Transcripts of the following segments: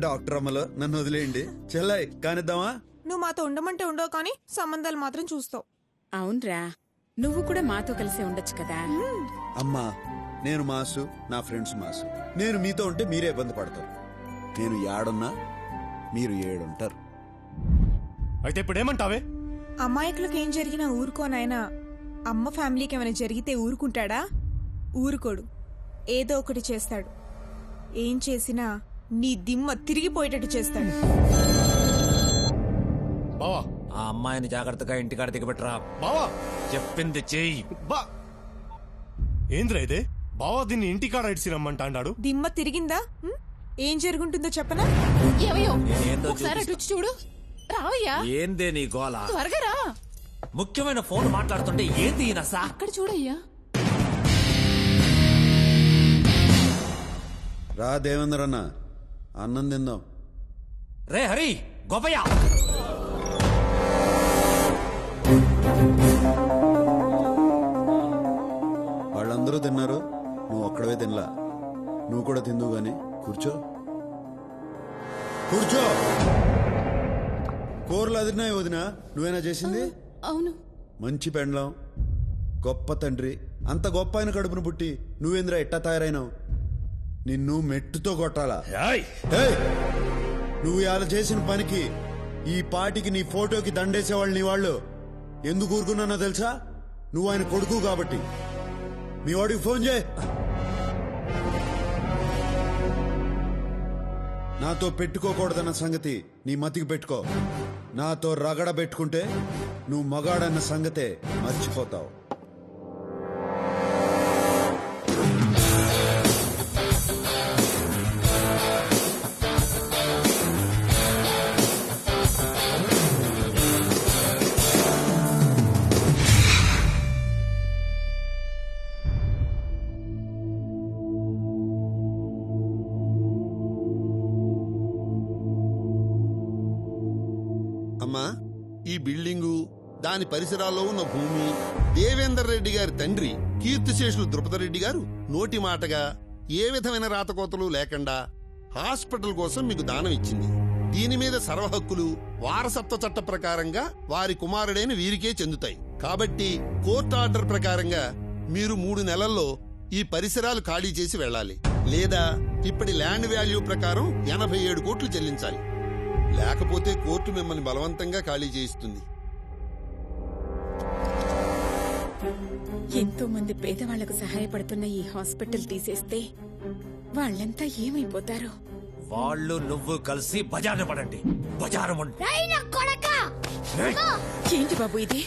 Doctor అమ్మలో నన్ను వదిలేయండి. చెల్లాయి కానిద్దామా? నువ్వు మాతో ఉండమంటే ఉండవు కానీ సంబంధాలు మాత్రం చూస్తావు. అవునరా, నువ్వు కూడా మాతో కలిసి ఉండొచ్చు కదా. అమ్మా, నేను మాసు, నా ఫ్రెండ్స్ మాసు. నేను మీతో ఉంటే మీరే ఇబ్బంది పడతారు. నేను ఏడున్నా మీరు ఏడుంటారు. అయితే ఇప్పుడు ఏమంటావే? అమాయకులకు ఏం జరిగినా ఊరుకోనైనా అమ్మ ఫ్యామిలీకి ఏమైనా జరిగితే ఊరుకుంటాడా? ఊరుకోడు, ఏదో ఒకటి చేస్తాడు. ఏం చేసినా నీ దిమ్మ తిరిగిపోయేటట్టు చేస్తాడు. బావా, ఆ అమ్మాయిని జాగ్రత్తగా ఇంటికాడ దిగబెట్టరా. బావా చెప్పింది చెయ్యి. ఏంద్రా ఇదే? బావా దీన్ని ఇంటికాడ ఇడిసి రమ్మంటాడు. దిమ్మ తిరిగిందా? ఏం జరుగుంటుందో చెప్పనా? నేనేందో ఒకసారి అటు చూపిస్తా. వచ్చి చూడు. రావయ్యా, ఏందే నీ గోల? త్వరగా రా. ముఖ్యమైన ఫోన్ మాట్లాడుతుంటే ఏంది ఈ నస? అక్కడ చూడయ్యా. రా దేవేంద్ర అన్న, అన్నం తిందాం. రే హరి, గోపయ్య, వాళ్ళందరూ తిన్నారు, నువ్వు ఒక్కడవే తినలా. నువ్వు కూడా తిందువు గాని కూర్చో. కూర్చో. కూరలు అదిరినాయి వదినా, నువ్వేనా చేసింది? అవును. మంచి పెండ్లం, గొప్ప తండ్రి, అంత గొప్ప ఆయన కడుపును పుట్టి నువ్వేంద్రా ఎట్టా తయారైనావు? నిన్ను మెట్టుతో కొట్టాలా? ఏయ్! నువ్వు ఇలా చేసిన పనికి ఈ పాటికి నీ ఫోటోకి దండేసేవాళ్ళు నీ వాళ్ళు. ఎందుకు ఊరుకున్నానో తెలుసా? నువ్వు ఆయన కొడుకు కాబట్టి. మీ వాడికి ఫోన్ చేయి. నాతో పెట్టుకోకూడదన్న సంగతి నీ మతికి పెట్టుకో. నాతో రగడ పెట్టుకుంటే నువ్వు మగాడన్న సంగతే మర్చిపోతావు. అమ్మా, ఈ బిల్డింగు, దాని పరిసరాల్లో ఉన్న భూమి దేవేందర్ రెడ్డి గారి తండ్రి కీర్తిశేషులు ద్రుపదరెడ్డి గారు నోటి మాటగా ఏ విధమైన రాతకోతలు లేకుండా హాస్పిటల్ కోసం మీకు దానం ఇచ్చింది. దీని మీద సర్వహక్కులు వారసత్వ చట్ట ప్రకారంగా వారి కుమారుడైన వీరికే చెందుతాయి. కాబట్టి కోర్టు ఆర్డర్ ప్రకారంగా మీరు 3 నెలల్లో ఈ పరిసరాలు ఖాళీ చేసి వెళ్ళాలి. లేదా ఇప్పటి ల్యాండ్ వాల్యూ ప్రకారం 87 కోట్లు చెల్లించాలి. లేకపోతే కోర్టు మిమ్మల్ని బలవంతంగా ఖాళీ చేయిస్తుంది. ఎంతో మంది పేదవాళ్లకు సహాయపడుతున్న ఈ హాస్పిటల్ తీసేస్తే వాళ్ళంతా ఏమైపోతారో. వాళ్ళు నువ్వు కలిసి బజారు పడండి. బజారు ఏంటి బాబు ఇది?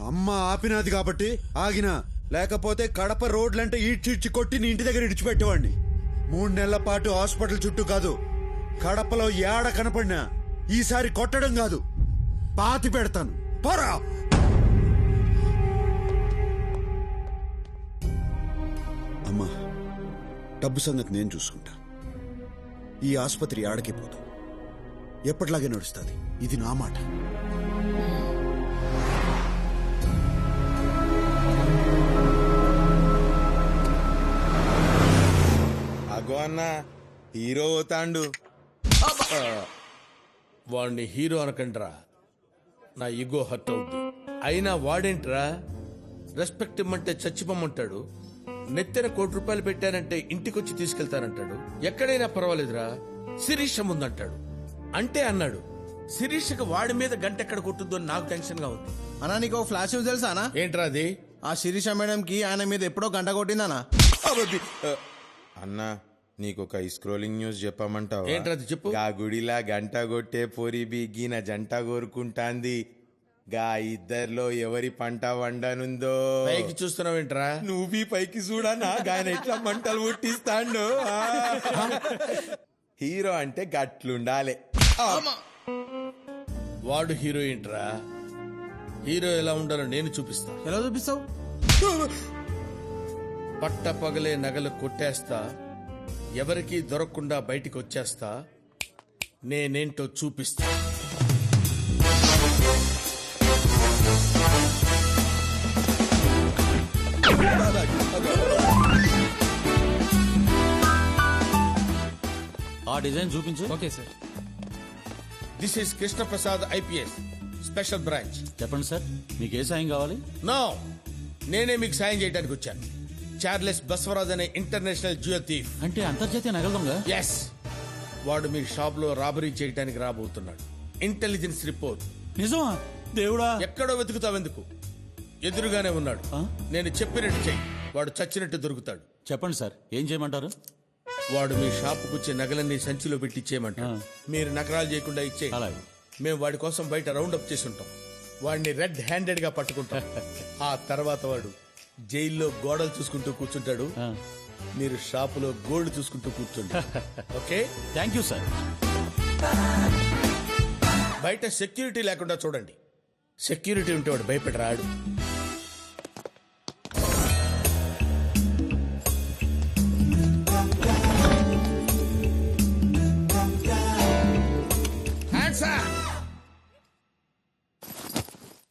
అమ్మ ఆపినది కాబట్టి ఆగినా, లేకపోతే కడప రోడ్లంటే ఈడ్చిడ్చి కొట్టి నీ ఇంటి దగ్గర ఇడిచిపెట్టేవాడిని. 3 నెలల పాటు హాస్పిటల్ చుట్టూ కాదు, కడపలో ఏడ కనపడినా ఈసారి కొట్టడం కాదు, పాతి పెడతాను. పోరా! అమ్మా, డబ్బు సంగతి నేను చూసుకుంటా. ఈ ఆసుపత్రి ఆడకే పోదు, ఎప్పటిలాగే నడుస్తుంది. ఇది నా మాట. అగో అన్న, హీరో అవుతాండు. వాడిని హీరో అనకండ్రా, నా ఈగో హర్ట్ అవుద్ది. అయినా వాడేంట్రా రెస్పెక్ట్ ఇమ్మంటే చచ్చిపోమంటాడు, నెత్తిన ₹1 పెట్టానంటే ఇంటికొచ్చి తీసుకెళ్తానంటాడు. ఎక్కడైనా పర్వాలేదురా, శిరీష ముందంటాడు. అంటే అన్నాడు, శిరీషకు వాడి మీద గంట ఎక్కడ కొట్టుద్దో నాకు టెన్షన్ గా ఉంది. అన్నా నీకు ఫ్లాష్ న్యూస్ తెలుసా? ఏంట్రా అది? ఆ శిరీష మేడం కి ఆయన మీద ఎప్పుడో గంట కొట్టిందనా? అన్న, నీకొక స్క్రోలింగ్ న్యూస్ చెప్పమంటావా? ఏంట్రా అది చెప్పు. గా గుడిలా గంట కొట్టే పోరి బిగిన జంట కోరుకుంటాంది. గా ఇద్దర్లో ఎవరి పంట వండనుందో పైకి చూస్తున్నావేంట్రా? నువ్వు పైకి చూడనా గాయన ఎట్లా మంటలు పుట్టిస్తాండు హీరో అంటే గట్లుండాలి. వాడు హీరోయిన్ రా. హీరో ఎలా ఉండాలో నేను చూపిస్తా. ఎలా చూపిస్తావు? పట్ట పగలే నగలు కొట్టేస్తా, ఎవరికీ దొరకకుండా బయటికి వచ్చేస్తా, నేనేంటో చూపిస్తా. ఆ డిజైన్ చూపించు. Okay sir. This is Krishna Prasad IPS special branch. చెప్పండి సార్, మీకు ఏ సాయం కావాలి? నో, నేనే మీకు సాయం చేయడానికి వచ్చాను. చార్లెస్ బస్వరాజ్ అనే ఇంటర్నేషనల్ జ్యువెల్ థీఫ్. అంటే అంతర్జాతీయ నగల దొంగ? ఎస్, వాడు మీ షాప్ లో రాబరీ చేయడానికి రాబోతున్నాడు. Intelligence report. నిజమా? దేవుడా! ఎక్కడో వెతుకుతావెందుకు, ఎదురుగానే ఉన్నాడు. నేను చెప్పినట్టు చెయ్యి, వాడు చచ్చినట్టు దొరుకుతాడు. చెప్పండి సార్, ఏం చేయమంటారు? వాడు మీ షాపుకు వచ్చే నగలన్నీ సంచిలో పెట్టి ఇచ్చేయమంటాడు. మీరు నకరాలు చేయకుండా ఇచ్చే. అలాగే. మేము వాడి కోసం బయట రౌండ్ అప్ చేసి ఉంటాం. వాడిని రెడ్ హ్యాండెడ్ గా పట్టుకుంటాం. ఆ తర్వాత వాడు జైల్లో గోడలు చూసుకుంటూ కూర్చుంటాడు, మీరు షాపులో గోల్డ్ చూసుకుంటూ కూర్చుంటారు. Okay, thank you sir. బయట సెక్యూరిటీ లేకుండా చూడండి. సెక్యూరిటీ ఉంటే వాడు భయపెట్టరాడు.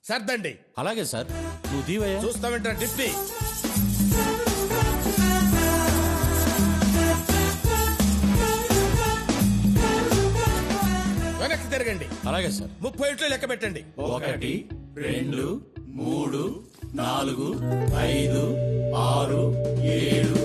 సర్దండి. అలాగే సార్, నువ్వు దీవయ్యా. చూస్తామంటా డిప్టీ. వెనక్కి తిరగండి. అలాగే సార్. 30 ఇట్లు లెక్క పెట్టండి. 1 2 3 4 5 6 7.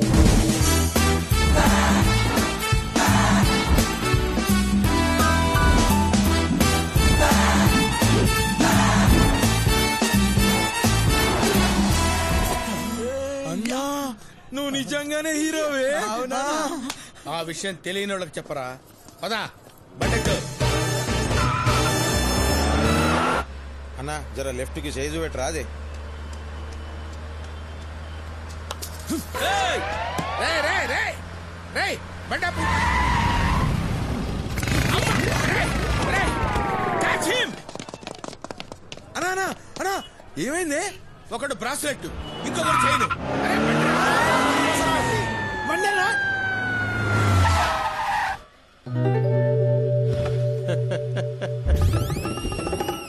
నువ్వు నిజంగానే హీరోవే? అవునా? ఆ విషయం తెలియని వాళ్ళకి చెప్పరా. పదా బట్టెక్కు. అన్నా జర లెఫ్ట్ కి సైజు పెట్టరా. అదే అనా అనా ఏమైంది? ఒకడు బ్రాస్లెట్, ఇంకొకటి చైన్.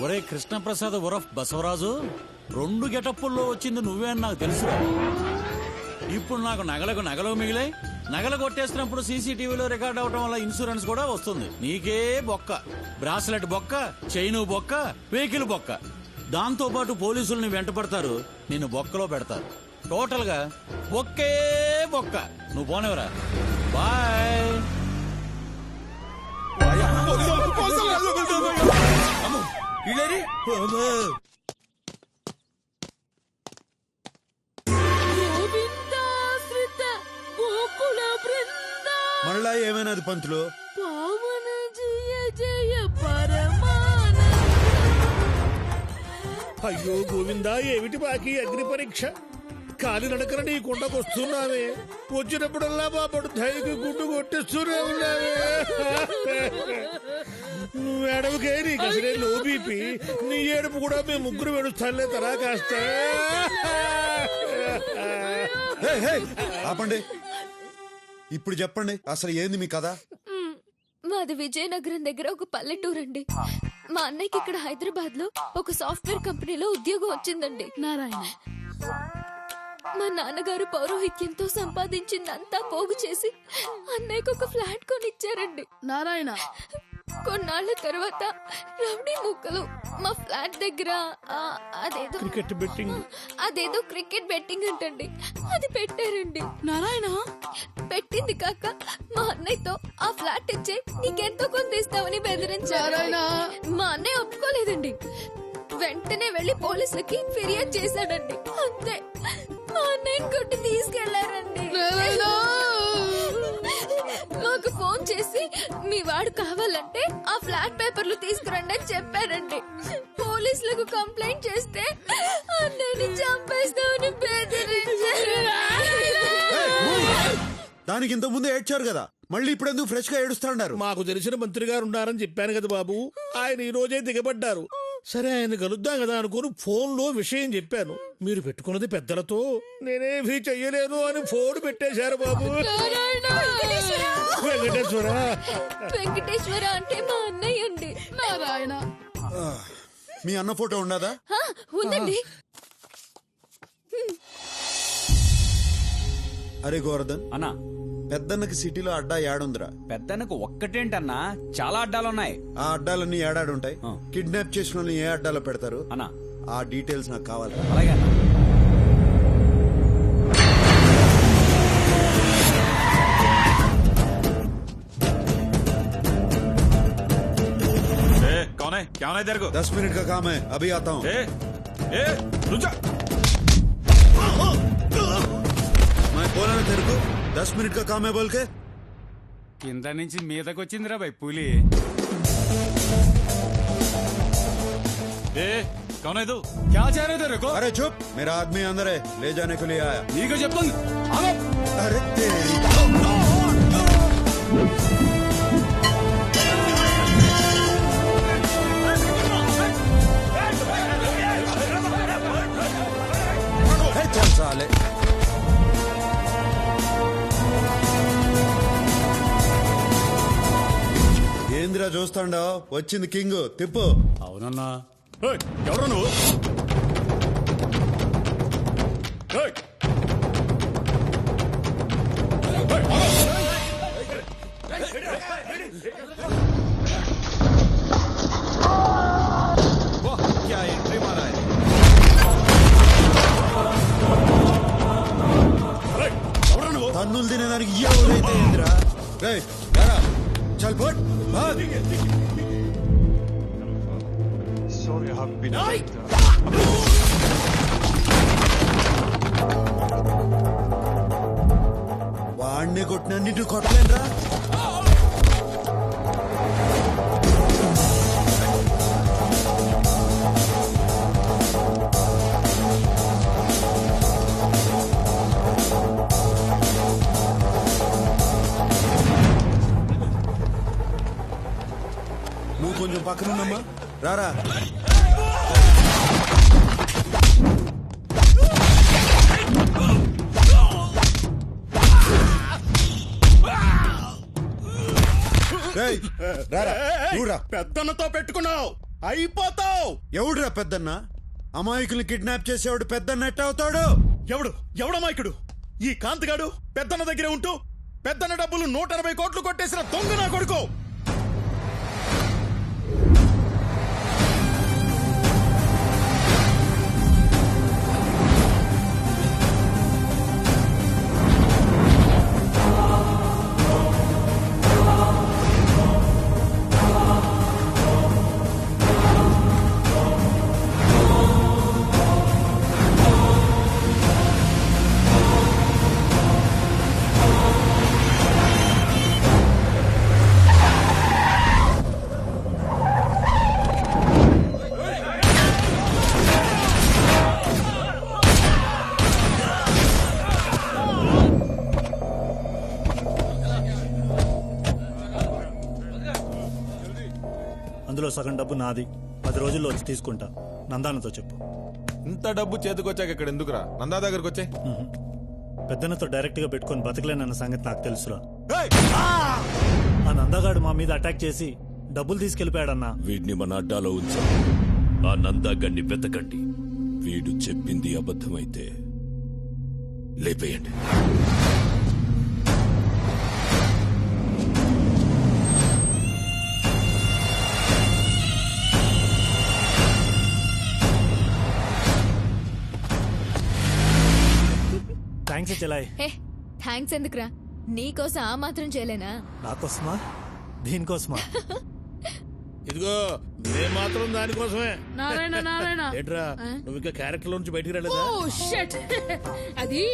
ఒరే కృష్ణప్రసాద్ ఉరఫ్ బసవరాజు, 2 గెటప్పుల్లో వచ్చింది నువ్వే అని నాకు తెలుసురా. ఇప్పుడు నాకు నగలు మిగిలాయి. నగలు కొట్టేసినప్పుడు సీసీటీవీలో రికార్డ్ అవడం వల్ల ఇన్సూరెన్స్ కూడా వస్తుంది. నీకే బొక్క, బ్రాస్లెట్ బొక్క, చైను బొక్క, వెహికల్ బొక్క. దాంతో పాటు పోలీసుల్ని వెంట పడతారు, నిన్ను బొక్కలో పెడతారు. టోటల్ గా బొక్కే బొక్క. నువ్వు పోనేవరా. బాయ్. మళ్ళా ఏమైనది పంతులు? అయ్యో గోవిందా, ఏమిటి బాకీ అగ్ని పరీక్ష? కాలి నడకన నీ కుండకొస్తున్నావే. వచ్చినప్పుడల్లా మా పడు ధైర్యకి గుడ్డు కొట్టిస్తూనే ఉన్నావే. నువ్వు ఏడవకే, నీకు అసలే లో బీపీ. నీ ఏడుపు కూడా మేము ముగ్గురు వెడుస్తానులే తరా కాస్త. ఆపండి. ఇప్పుడు చెప్పండి, అసలు ఏంది మీ కథ? మాది విజయనగరం దగ్గర ఒక పల్లెటూరు అండి. మా అన్నయ్యకి ఇక్కడ హైదరాబాద్ లో ఒక సాఫ్ట్వేర్ కంపెనీలో ఉద్యోగం వచ్చిందండి. నారాయణ మా నాన్నగారు పౌరోహిత్యంతో సంపాదించిందంతా పోగు చేసి అన్నయ్యకు ఒక ఫ్లాట్ కొనిచ్చారండి. నారాయణ కొన్నాళ్ల తర్వాత రౌడీ ముక్కలు మా ఫ్లాట్ దగ్గర అదేదో క్రికెట్ బెట్టింగ్ అంటండి, అది పెట్టారండి. నారాయణ పెట్టింది కాక మా అన్నయ్యతో ఆ ఫ్లాట్ ఇచ్చే నీకెంతో కొంత ఇస్తామని బెదిరించారు. మా అన్నయ్య ఒప్పుకోలేదండి. వెంటనే వెళ్లి పోలీసులకి ఫిర్యాదు చేశాడండి. అంతే, మా అన్నయ్యని కొట్టి తీసుకెళ్లారండి. మాకు ఫోన్ చేసి మీ వాడు కావాలంటే ఆ ఫ్లాట్ పేపర్లు తీసుకురండి అని చెప్పారండి. పోలీసులకు కంప్లైంట్ చేస్తే అన్నయ్యని చంపేస్తామని బెదిరించారు. దానికి ఇంత ముందు ఏడ్చారు కదా, మళ్ళీ ఇప్పుడు ఎందుకు ఫ్రెష్ గా ఏడుస్తాడారు? మాకు తెలిసిన మంత్రి గారు ఉన్నారని చెప్పాను కదా బాబు, ఆయన ఈ రోజే దిగబడ్డారు. సరే ఆయన కలుద్దాం కదా అనుకుని ఫోన్ లో విషయం చెప్పాను. మీరు పెట్టుకున్నది పెద్దలతో, నేనేమీ చెయ్యలేను అని ఫోన్ పెట్టేశారు బాబు. వెంకటేశ్వర వెంకటేశ్వర అంటే మా అన్నయ్య అండి. నారాయణ. మీ అన్న ఫోటో ఉండదా? ఉందండి. అరే గోవర్ధన్ అన్నా, పెద్దన్నకి సిటీలో అడ్డా ఏడుందిరా? పెద్దనకు ఒక్కటేంటన్నా, చాలా అడ్డాలున్నాయి. ఆ అడ్డాలన్నీ ఏడాడుంటాయి. కిడ్నాప్ చేసిన వాళ్ళని ఏ అడ్డాలో పెడతారు అన్నా? ఆ డీటెయిల్స్ నాకు కావాలి. అలాగే అన్నా. कौन है? क्या होना है तेरे को? 10 मिनट का काम है, अभी आता हूँ. रुक जा. मैं बोला ना तेरे को 10 मिनट का काम है बोल के. కింద నుంచి మీదకి వచ్చిందిరా భయ్ పులి. कौन है तू? क्या चाह रहे तेरे को? अरे चुप, मेरा आदमी अंदर है, ले जाने के लिए आया. నీకు చెప్తుంది. अरे तेरी चल साले. ఏంద్రా చూస్తాండో, వచ్చింది కింగ్, తిప్పు. అవునన్నా. ఎవరు నువ్వు? क्या एंट्री मारा है. తన్నులు తినేదానికి ఎవరైతే ఏంద్రా? చల్ పోట్. వాడిని కొట్టిన నిన్ను కొట్టలేనురా. నువ్వు కొంచెం పక్కనున్నమ్మా, రారా. పెద్దన్నతో పెట్టుకున్నావు, అయిపోతావు. ఎవడురా పెద్దన్న? అమాయకుల్ని కిడ్నాప్ చేసేవాడు పెద్దన్న ఎట్ట అవుతాడు? ఎవడమాయకుడు? ఈ కాంతిగాడు పెద్దన్న దగ్గరే ఉంటూ పెద్దన్న డబ్బులు 180 కోట్లు కొట్టేసిన దొంగ నా కొడుకు. అందులో సగం డబ్బు నాది, 10 రోజుల్లో వచ్చి తీసుకుంటా. నందానతో చెప్పు. ఇంత డబ్బు చేతికొచ్చాక ఇక్కడ ఎందుకురా, నందా దగ్గరకు వచ్చే. పెద్దనతో డైరెక్ట్ గా పెట్టుకుని బతకలేనన్న సంగతి నాకు తెలుసురా. ఆ నందాగాడు మా మీద అటాక్ చేసి డబ్బులు తీసుకెళ్లిపోయాడన్నా. వీడిని మన అడ్డాలో ఉంచాం. ఆ నందాగాడిని వెతకండి. వీడు చెప్పింది అబద్ధమైతే లేపేయండి. థ్యాంక్స్ చెలాయ్. థ్యాంక్స్ ఎందుకురా, నీకోసం ఆ మాత్రం చేయలేనా? నాకోసమా, దీనికోసమా? ఇదిగో మేము మాత్రం దానికోసమే. నారాయణ నారాయణ ఏంట్రా నువ్వు ఇంకా క్యారెక్టర్ నుంచి బయటికి రాలేదా? అది